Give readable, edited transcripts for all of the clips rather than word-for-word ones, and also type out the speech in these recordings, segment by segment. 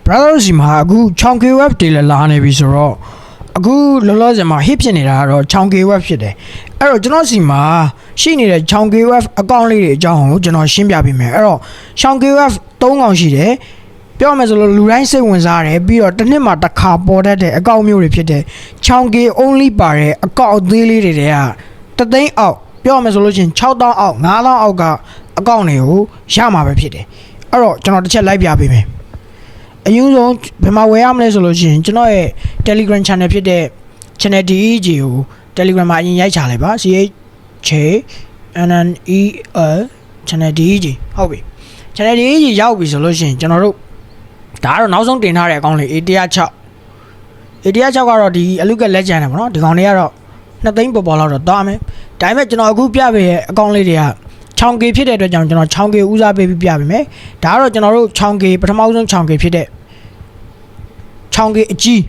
brother စီမှာအခု chunky web တွေလည်းလာနေပြီဆိုတော့အခုလောလောဆယ်မှာ hit ဖြစ်နေတာကတော့ chunky web ဖြစ်တယ်အဲ့တော့ကျွန်တော်စီမှာရှိနေတဲ့ chunky web account လေးတွေအကြောင်းကိုကျွန်တော်ရှင်းပြပေးမယ်အဲ့တော့ chunky web 3កောင်ရှိတယ်ပြောမယ်ဆိုလို့လူတိုင်းစိတ်ဝင်စားတယ်ပြီးတော့တစ်နှစ်မှာတစ်ခါပေါ်တတ်တဲ့အကောင့်မျိုးတွေဖြစ်တဲ့ chunky only ပါတဲ့အကောင့်အသေးလေးတွေကတသိန်းအောက်ပြောမယ်ဆိုလို့ချင်း6000အောက်9000အောက်ကအကောင့်တွေကိုရမှာပဲဖြစ်တယ်အဲ့တော့ကျွန်တော်တစ်ချက်လိုက်ပြပေးမယ်အရင်ဆုံးဘယ်မှာဝယ်ရမလဲဆိုလို့ရှိရင်ကျွန်တော်ရဲ့ Telegram channel ဖြစ်တဲ့ channel DEG ကို Telegram မှာအရင်ရိုက်ချလိုက်ပါ CHNNEL channel DEG ဟုတ်ပြီ channel DEG ရောက်ပြီဆိုလို့ရှိရင်ကျွန်တော်တို့ဒါကတော့နောက်ဆုံးတင်ထားတဲ့အကောင့်လေး A106 ကတော့ဒီအလုကလက်ကျန်တယ်ပေါ့နော်ဒီကောင်တွေကတော့2သိန်းပေါ်လောက်တော့သွားမယ်ဒါပေမဲ့ကျွန်တော်အခုပြပေးရဲ့အကောင့်လေးတွေကchunky ဖြစ်တဲ့အတွက်ကြောင့်ကျွန်တော် chunky ဦးစားပေးပြီးပြပေးမယ်ဒါကတော့ကျွန်တော်တို့ chunky ပထမဆုံး chunky ဖြစ်တဲ့ chunky အကြီး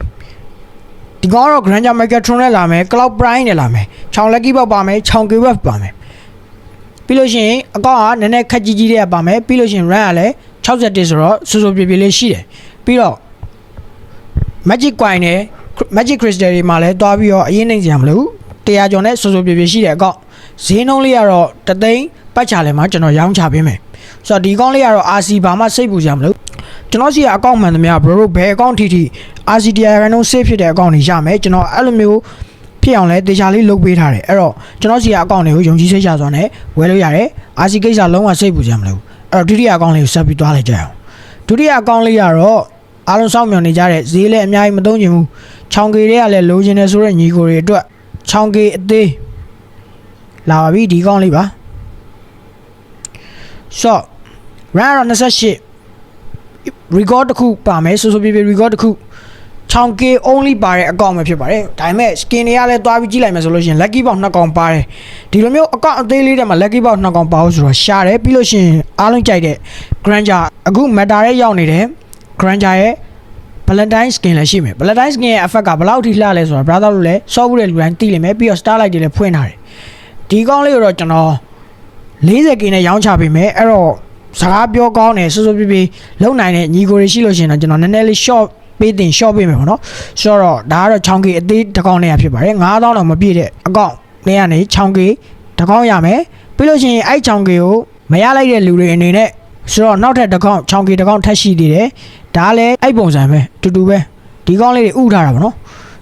ဒီကောင်ကတော့ Granger Megatron နဲ့လာမယ် Cloud Prime နဲ့လာမယ်ချောင်း Lucky Box ပါမယ် chunky web ပါမယ်ပြီးလို့ရှိရင်အကောင့်ကနည်းနည်းခက်ကြီးကြီးတွေကပါမယ်ပြီးလို့ရှိရင် RAM ကလည်း61ဆိုတော့စိုးစိုးပြေပြေလေးရှိတယ်ပြီးတော့ Magic Coin နဲ့ Magic Crystal တွေမှာလည်းတွားပြီးတော့အရင်နိုင်စရာမလိုဘူး100ကျော်နဲ့စိုးစိုးပြေပြေရှိတဲ့အကောင့်ဈေးနှုန်းလေးကတော့တသိန်းပတ်ချလဲမှာကျွန်တော်ရောင်းချပေးမယ်ဆိုတော့ဒီအကောင့်လေးကတော့ RC ဘာမှစိတ်ပူစရာမလိုကျွန်တော်စီကအကောင့်မှန်သမျှ bro တို့ဘယ်အကောင့်ထိ RC တရားခိုင်နှုန်း save ဖြစ်တဲ့အကောင့်တွေရမယ်ကျွန်တော်အဲ့လိုမျိုးဖြစ်အောင်လဲတေချာလေးလုပ်ပေးထားတယ်အဲ့တော့ကျွန်တော်စီကအကောင့်တွေကိုယုံကြည်စိတ်ချစွာနဲ့ဝယ်လို့ရတယ် RC ကိစ္စလုံးဝစိတ်ပူစရာမလိုအဲ့တော့ဒုတိယအကောင့်လေးကိုဆက်ပြီးသွားလိုက်ကြအောင်ဒုတိယအကောင့်လေးကတော့အားလုံးစောင့်မျှော်နေကြတဲ့ဈေးလည်းအများကြီးမသုံးချင်ဘူးချောင်းကေတွေကလည်းလိုချင်တယ်ဆိုတဲ့ညီကိုတွေအတွက်ချောင်းကေအသေးလာပါပြီဒီကောင့်လေးပါဆိုRAM တော့28 record တစ်ခုပါမယ်ဆိုပြေ record တစ်ခု chunky only ပါတဲ့အကောင့်ပဲဖြစ်ပါတယ်ဒါပေမဲ့ skin တွေကလည်းတွားပြီးကြည့်လိုက်မယ်ဆိုလို့ရှိရင် lucky box 2កောင်ပါတယ်ဒီလိုမျိုးအကောင့်အသေးလေးတွေမှာ lucky box 2កောင်ပါလို့ဆိုတော့ရှားတယ်ပြီးလို့ရှိရင်အားလုံးကြိုက်တဲ့ Granger အခု meta ရဲ့ရောက်နေတဲ့ Granger ရဲ့ Valentine skin လည်းရှိမယ် Valentine skin ရဲ့ effect ကဘယ်လောက်ထိလှလဲဆိုတော့ brother တို့လည်းစောဘူးတဲ့လူတိုင်းသိလိမ့်မယ်ပြီးတော့ starlight တွေလည်းဖွင့်ထားတယ်ဒီကောင့်လေးကိုတော့ကျွန်တော် 40k နဲ့ရောင်းချပေးမယ်အဲ့တော့စကားပြောကောင်းတယ်စိုးစိုးပြေပြေလုံနိုင်တဲ့ညီကိုတွေရှိလို့ရှိရင်တော့ကျွန်တော်နည်းနည်းလေး short ပေးတင် short ပေးမယ်ပေါ့နော်ဆိုတော့ဒါကတော့ chunky အသေးတစ်ကောင်နဲ့ဖြစ်ပါတယ်9000တော့မပြည့်တဲ့အကောင့်နဲ့ကနေ chunky တစ်ကောင်ရမယ်ပြီးလို့ရှိရင်အဲ့ chunky ကိုမရလိုက်တဲ့လူတွေအနေနဲ့ဆိုတော့နောက်ထပ်တစ်ကောင် chunky တစ်ကောင်ထပ်ရှိသေးတယ်ဒါလည်းအဲ့ပုံစံပဲတူတူပဲဒီကောင်လေးတွေဥထားတာပေါ့နော်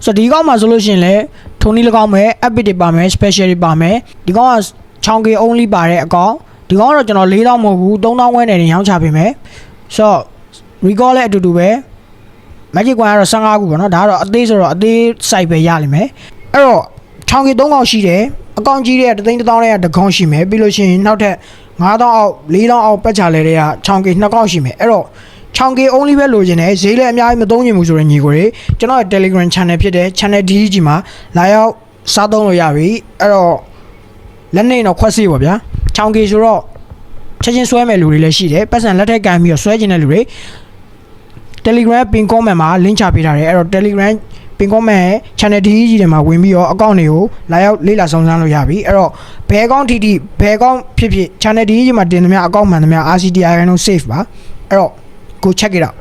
ဆိုတော့ဒီကောင်မှာဆိုလို့ရှိရင်လည်းထုံနည်း၎င်းပဲ epic တွေပါမယ် special တွေပါမယ်ဒီကောင်က chunky only ပါတဲ့အကောင့်ဒီကောင်ကတော့ကျွန်တော်4000မဟုတ်ဘူး3000ဝဲနေရောင်းချပေးမယ်ဆိုတော့ recall လည်းအတူတူပဲ magic coin ကတော့15ခုပေါ့နော်ဒါကတော့အသေးဆိုတော့အသေး site ပဲရလိမ့်မယ်အဲ့တော့ chunky 3កောင်ရှိတယ်အကောင့်ကြီးတဲ့3သိန်း1000နဲ့တကောင်ရှိမယ်ပြီးလို့ရှိရင်နောက်ထပ်9000အောက်4000အောက်ပတ်ချလဲတဲ့က chunky 2កောင်ရှိမယ်အဲ့တော့ chunky only ပဲလိုချင်တယ်ဈေးလည်းအများကြီးမသုံးချင်ဘူးဆိုတဲ့ညီကိုတွေကျွန်တော်ရဲ့ Telegram channel ဖြစ်တဲ့ channel DEG မှာလာရောက်စားသုံးလို့ရပြီအဲ့တော့လက်နေတော့ခွက်စေးပါဗျာchunky ဆိုတော့ချက်ချင်းဆွဲမဲ့လူတွေလည်းရှိတယ်ပတ်စံလက်ထက်ကန်ပြီးတော့ဆွဲကျင်တဲ့လူတွေ Telegram pin comment မှာ link ချပေးထားတယ်အဲ့တော့ Telegram pin comment channel DEG တွေမှာဝင်ပြီးတော့ account တွေကိုလာရောက်လေ့လာစုံစမ်းလို့ရပြီအဲ့တော့ဘယ် account ထိဘယ် account ဖြစ် channel DEG မှာတင်သမျှ account မှန်သမျှ RCTI ခိုင်နှုန်း save ပါအဲ့တော့go check it out